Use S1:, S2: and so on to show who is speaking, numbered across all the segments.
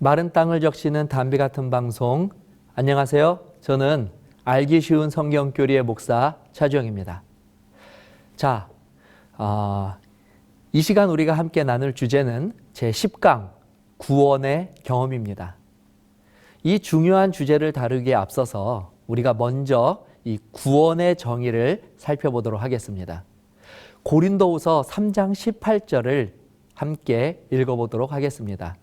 S1: 마른 땅을 적시는 담비 같은 방송. 안녕하세요. 저는 알기 쉬운 성경교리의 목사 차주영입니다. 자, 이 시간 우리가 함께 나눌 주제는 제10강 구원의 경험입니다. 이 중요한 주제를 다루기에 앞서서 우리가 먼저 이 구원의 정의를 살펴보도록 하겠습니다. 고린도후서 3장 18절을 함께 읽어보도록 하겠습니다.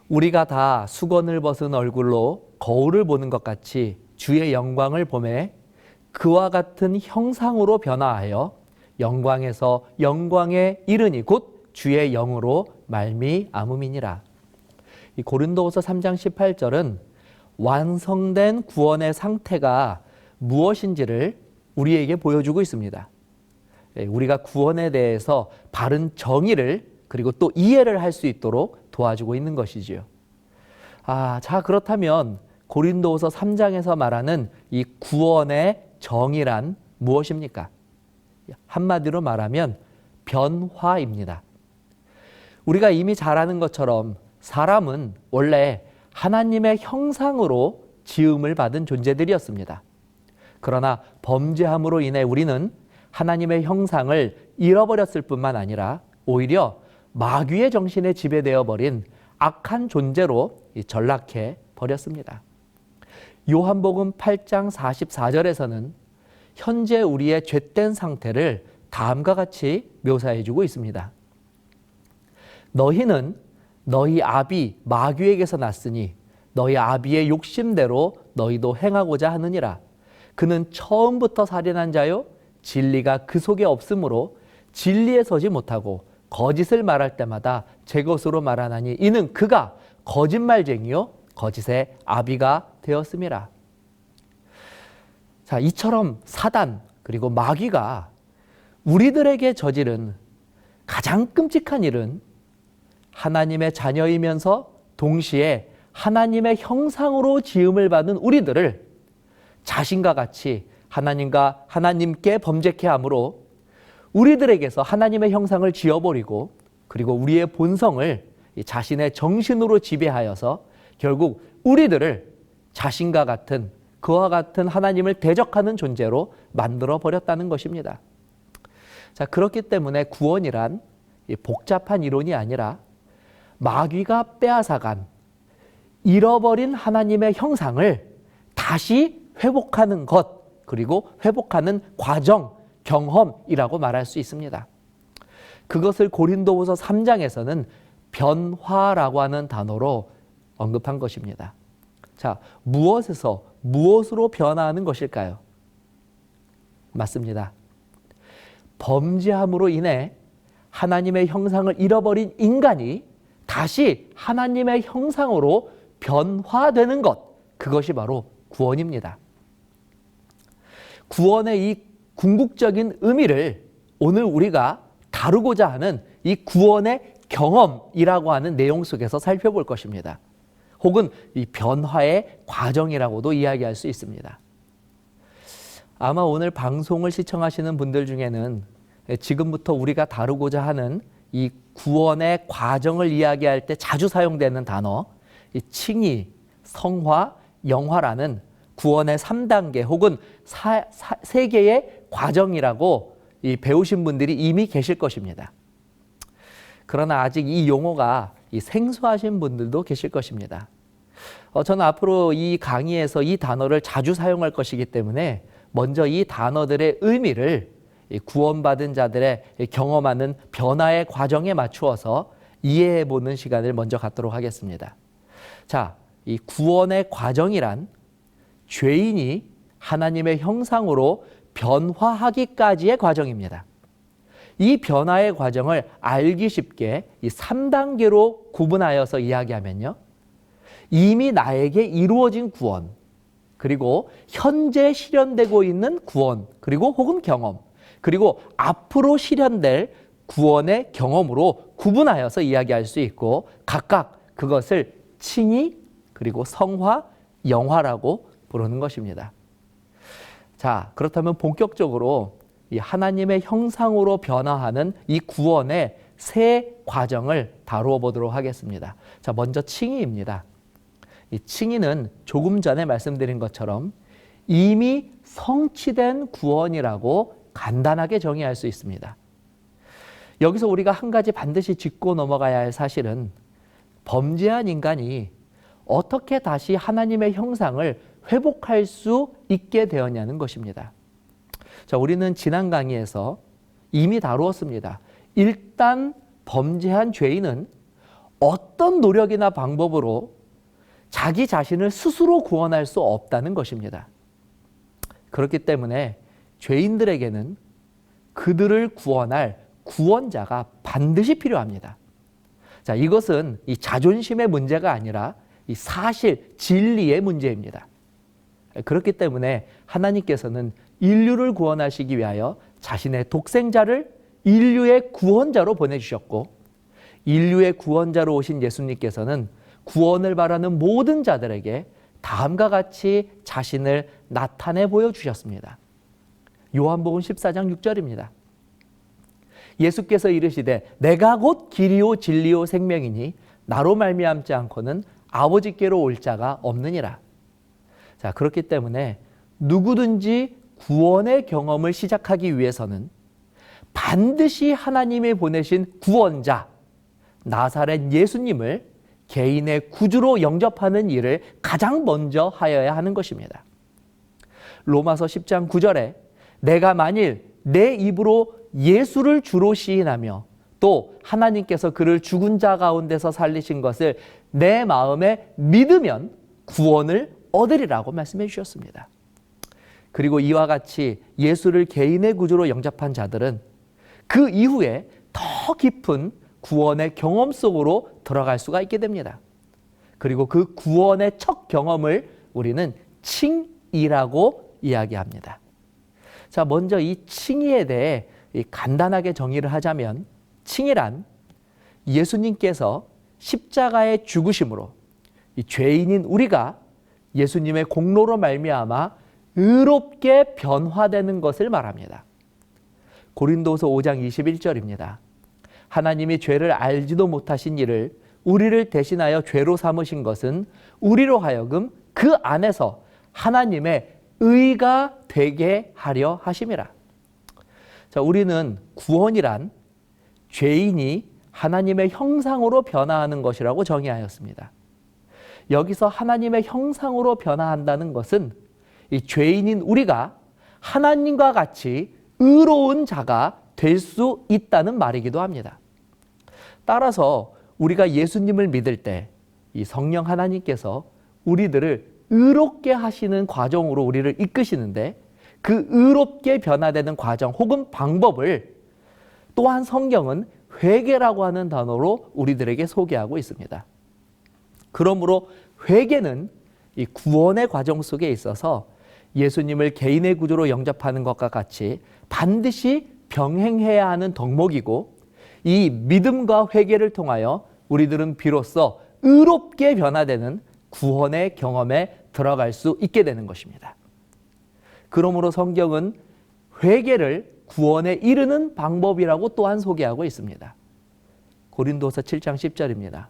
S1: 우리가 다 수건을 벗은 얼굴로 거울을 보는 것 같이 주의 영광을 보매 그와 같은 형상으로 변화하여 영광에서 영광에 이르니 곧 주의 영으로 말미암음이니라. 이 고린도후서 3장 18절은 완성된 구원의 상태가 무엇인지를 우리에게 보여주고 있습니다. 우리가 구원에 대해서 바른 정의를 그리고 또 이해를 할 수 있도록 도와주고 있는 것이지요. 자, 그렇다면 고린도후서 3장에서 말하는 이 구원의 정의란 무엇입니까? 한마디로 말하면 변화입니다. 우리가 이미 잘 아는 것처럼 사람은 원래 하나님의 형상으로 지음을 받은 존재들이었습니다. 그러나 범죄함으로 인해 우리는 하나님의 형상을 잃어버렸을 뿐만 아니라 오히려 마귀의 정신에 지배되어 버린 악한 존재로 전락해 버렸습니다. 요한복음 8장 44절에서는 현재 우리의 죄된 상태를 다음과 같이 묘사해 주고 있습니다. 너희는 너희 아비 마귀에게서 났으니 너희 아비의 욕심대로 너희도 행하고자 하느니라. 그는 처음부터 살인한 자요 진리가 그 속에 없으므로 진리에 서지 못하고 거짓을 말할 때마다 제 것으로 말하나니 이는 그가 거짓말쟁이요 거짓의 아비가 되었음이라. 자, 이처럼 사단 그리고 마귀가 우리들에게 저지른 가장 끔찍한 일은 하나님의 자녀이면서 동시에 하나님의 형상으로 지음을 받은 우리들을 자신과 같이 하나님께 범죄케 함으로 우리들에게서 하나님의 형상을 지어버리고 그리고 우리의 본성을 자신의 정신으로 지배하여서 결국 우리들을 자신과 같은 그와 같은 하나님을 대적하는 존재로 만들어 버렸다는 것입니다. 자, 그렇기 때문에 구원이란 복잡한 이론이 아니라 마귀가 빼앗아간 잃어버린 하나님의 형상을 다시 회복하는 것 그리고 회복하는 과정, 경험이라고 말할 수 있습니다. 그것을 고린도후서 3장에서는 변화라고 하는 단어로 언급한 것입니다. 자, 무엇에서 무엇으로 변화하는 것일까요? 맞습니다. 범죄함으로 인해 하나님의 형상을 잃어버린 인간이 다시 하나님의 형상으로 변화되는 것, 그것이 바로 구원입니다. 구원의 이 궁극적인 의미를 오늘 우리가 다루고자 하는 이 구원의 경험이라고 하는 내용 속에서 살펴볼 것입니다. 혹은 이 변화의 과정이라고도 이야기할 수 있습니다. 아마 오늘 방송을 시청하시는 분들 중에는 지금부터 우리가 다루고자 하는 이 구원의 과정을 이야기할 때 자주 사용되는 단어, 이 칭의, 성화, 영화라는 구원의 3단계 혹은 3개의 과정이라고 배우신 분들이 이미 계실 것입니다. 그러나 아직 이 용어가 생소하신 분들도 계실 것입니다. 저는 앞으로 이 강의에서 이 단어를 자주 사용할 것이기 때문에 먼저 이 단어들의 의미를 구원받은 자들의 경험하는 변화의 과정에 맞추어서 이해해보는 시간을 먼저 갖도록 하겠습니다. 자, 이 구원의 과정이란 죄인이 하나님의 형상으로 변화하기까지의 과정입니다. 이 변화의 과정을 알기 쉽게 이 3단계로 구분하여서 이야기하면요. 이미 나에게 이루어진 구원, 그리고 현재 실현되고 있는 구원, 그리고 혹은 경험, 그리고 앞으로 실현될 구원의 경험으로 구분하여서 이야기할 수 있고 각각 그것을 칭의, 그리고 성화, 영화라고 부르는 것입니다. 자, 그렇다면 본격적으로 이 하나님의 형상으로 변화하는 이 구원의 세 과정을 다루어 보도록 하겠습니다. 자, 먼저 칭의입니다. 이 칭의는 조금 전에 말씀드린 것처럼 이미 성취된 구원이라고 간단하게 정의할 수 있습니다. 여기서 우리가 한 가지 반드시 짚고 넘어가야 할 사실은 범죄한 인간이 어떻게 다시 하나님의 형상을 회복할 수 있게 되었냐는 것입니다. 자, 우리는 지난 강의에서 이미 다루었습니다. 일단 범죄한 죄인은 어떤 노력이나 방법으로 자기 자신을 스스로 구원할 수 없다는 것입니다. 그렇기 때문에 죄인들에게는 그들을 구원할 구원자가 반드시 필요합니다. 자, 이것은 이 자존심의 문제가 아니라 이 사실, 진리의 문제입니다. 그렇기 때문에 하나님께서는 인류를 구원하시기 위하여 자신의 독생자를 인류의 구원자로 보내주셨고, 인류의 구원자로 오신 예수님께서는 구원을 바라는 모든 자들에게 다음과 같이 자신을 나타내 보여주셨습니다. 요한복음 14장 6절입니다. 예수께서 이르시되 내가 곧 길이요 진리요 생명이니 나로 말미암지 않고는 아버지께로 올 자가 없느니라. 자, 그렇기 때문에 누구든지 구원의 경험을 시작하기 위해서는 반드시 하나님이 보내신 구원자 나사렛 예수님을 개인의 구주로 영접하는 일을 가장 먼저 하여야 하는 것입니다. 로마서 10장 9절에 내가 만일 내 입으로 예수를 주로 시인하며 또 하나님께서 그를 죽은 자 가운데서 살리신 것을 내 마음에 믿으면 구원을 얻으리라고 말씀해 주셨습니다. 그리고 이와 같이 예수를 개인의 구주로 영접한 자들은 그 이후에 더 깊은 구원의 경험 속으로 들어갈 수가 있게 됩니다. 그리고 그 구원의 첫 경험을 우리는 칭의라고 이야기합니다. 자, 먼저 이 칭의에 대해 간단하게 정의를 하자면 칭의란 예수님께서 십자가의 죽으심으로 이 죄인인 우리가 예수님의 공로로 말미암아 의롭게 변화되는 것을 말합니다. 고린도서 5장 21절입니다. 하나님이 죄를 알지도 못하신 이를 우리를 대신하여 죄로 삼으신 것은 우리로 하여금 그 안에서 하나님의 의가 되게 하려 하심이라. 자, 우리는 구원이란 죄인이 하나님의 형상으로 변화하는 것이라고 정의하였습니다. 여기서 하나님의 형상으로 변화한다는 것은 이 죄인인 우리가 하나님과 같이 의로운 자가 될 수 있다는 말이기도 합니다. 따라서 우리가 예수님을 믿을 때 이 성령 하나님께서 우리들을 의롭게 하시는 과정으로 우리를 이끄시는데 그 의롭게 변화되는 과정 혹은 방법을 또한 성경은 회개라고 하는 단어로 우리들에게 소개하고 있습니다. 그러므로 회개는 이 구원의 과정 속에 있어서 예수님을 개인의 구주로 영접하는 것과 같이 반드시 병행해야 하는 덕목이고, 이 믿음과 회개를 통하여 우리들은 비로소 의롭게 변화되는 구원의 경험에 들어갈 수 있게 되는 것입니다. 그러므로 성경은 회개를 구원에 이르는 방법이라고 또한 소개하고 있습니다. 고린도서 7장 10절입니다.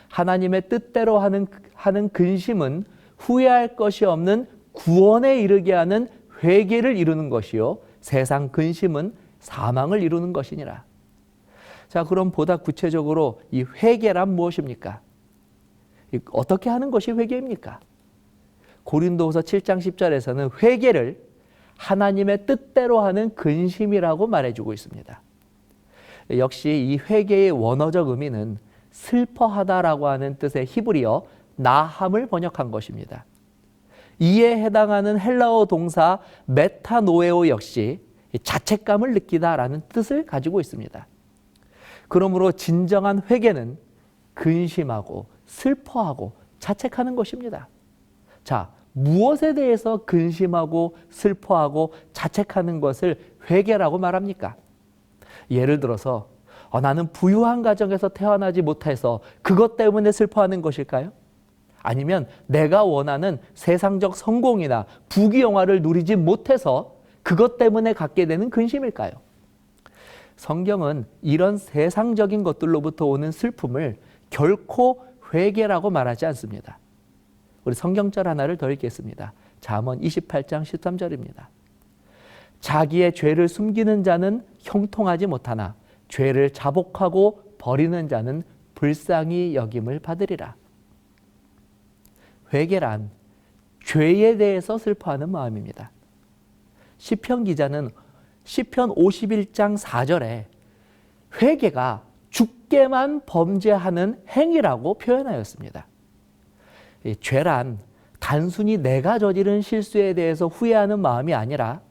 S1: 하나님의 뜻대로 하는 근심은 후회할 것이 없는 구원에 이르게 하는 회개를 이루는 것이요 세상 근심은 사망을 이루는 것이니라. 자, 그럼 보다 구체적으로 이 회개란 무엇입니까? 어떻게 하는 것이 회개입니까? 고린도후서 7장 10절에서는 회개를 하나님의 뜻대로 하는 근심이라고 말해주고 있습니다. 역시 이 회개의 원어적 의미는 슬퍼하다라고 하는 뜻의 히브리어 나함을 번역한 것입니다. 이에 해당하는 헬라어 동사 메타노에오 역시 자책감을 느끼다라는 뜻을 가지고 있습니다. 그러므로 진정한 회개는 근심하고 슬퍼하고 자책하는 것입니다. 자, 무엇에 대해서 근심하고 슬퍼하고 자책하는 것을 회개라고 말합니까? 예를 들어서 나는 부유한 가정에서 태어나지 못해서 그것 때문에 슬퍼하는 것일까요? 아니면 내가 원하는 세상적 성공이나 부귀영화를 누리지 못해서 그것 때문에 갖게 되는 근심일까요? 성경은 이런 세상적인 것들로부터 오는 슬픔을 결코 회개라고 말하지 않습니다. 우리 성경절 하나를 더 읽겠습니다. 잠언 28장 13절입니다. 자기의 죄를 숨기는 자는 형통하지 못하나 죄를 자복하고 버리는 자는 불쌍히 여김을 받으리라. 회개란 죄에 대해서 슬퍼하는 마음입니다. 시편 기자는 시편 51장 4절에 회개가 죽게만 범죄하는 행위라고 표현하였습니다. 이 죄란 단순히 내가 저지른 실수에 대해서 후회하는 마음이 아니라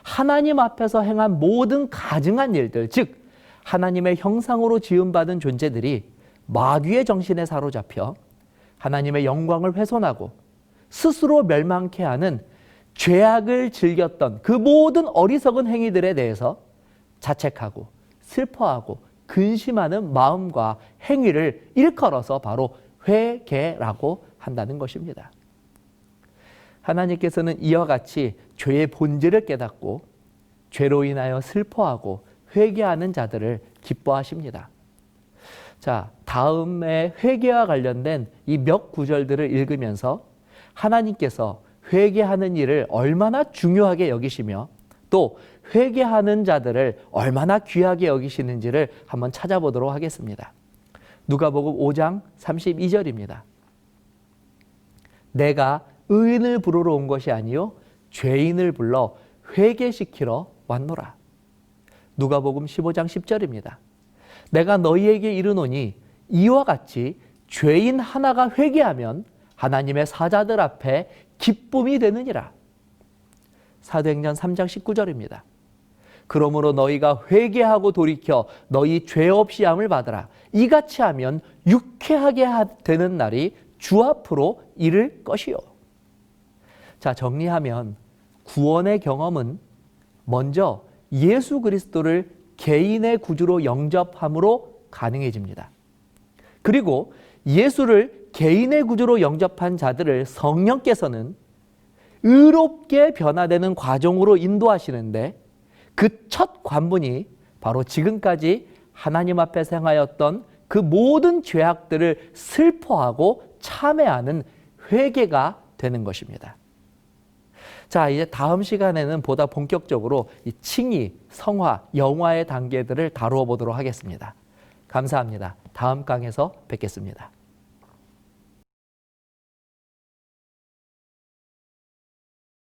S1: 하나님 앞에서 행한 모든 가증한 일들, 즉 하나님의 형상으로 지음받은 존재들이 마귀의 정신에 사로잡혀 하나님의 영광을 훼손하고 스스로 멸망케 하는 죄악을 즐겼던 그 모든 어리석은 행위들에 대해서 자책하고 슬퍼하고 근심하는 마음과 행위를 일컬어서 바로 회개라고 한다는 것입니다. 하나님께서는 이와 같이 죄의 본질을 깨닫고 죄로 인하여 슬퍼하고 회개하는 자들을 기뻐하십니다. 자, 다음에 회개와 관련된 이 몇 구절들을 읽으면서 하나님께서 회개하는 일을 얼마나 중요하게 여기시며 또 회개하는 자들을 얼마나 귀하게 여기시는지를 한번 찾아보도록 하겠습니다. 누가복음 5장 32절입니다. 내가 의인을 부르러 온 것이 아니요 죄인을 불러 회개시키러 왔노라. 누가복음 15장 10절입니다. 내가 너희에게 이르노니 이와 같이 죄인 하나가 회개하면 하나님의 사자들 앞에 기쁨이 되느니라. 사도행전 3장 19절입니다. 그러므로 너희가 회개하고 돌이켜 너희 죄 없이 함을 받으라. 이같이 하면 유쾌하게 되는 날이 주 앞으로 이를 것이요. 자, 정리하면 구원의 경험은 먼저 예수 그리스도를 개인의 구주로 영접함으로 가능해집니다. 그리고 예수를 개인의 구주로 영접한 자들을 성령께서는 의롭게 변화되는 과정으로 인도하시는데 그 첫 관문이 바로 지금까지 하나님 앞에 행하였던 그 모든 죄악들을 슬퍼하고 참회하는 회개가 되는 것입니다. 자, 이제 다음 시간에는 보다 본격적으로 이 칭의, 성화, 영화의 단계들을 다루어 보도록 하겠습니다. 감사합니다. 다음 강에서 뵙겠습니다.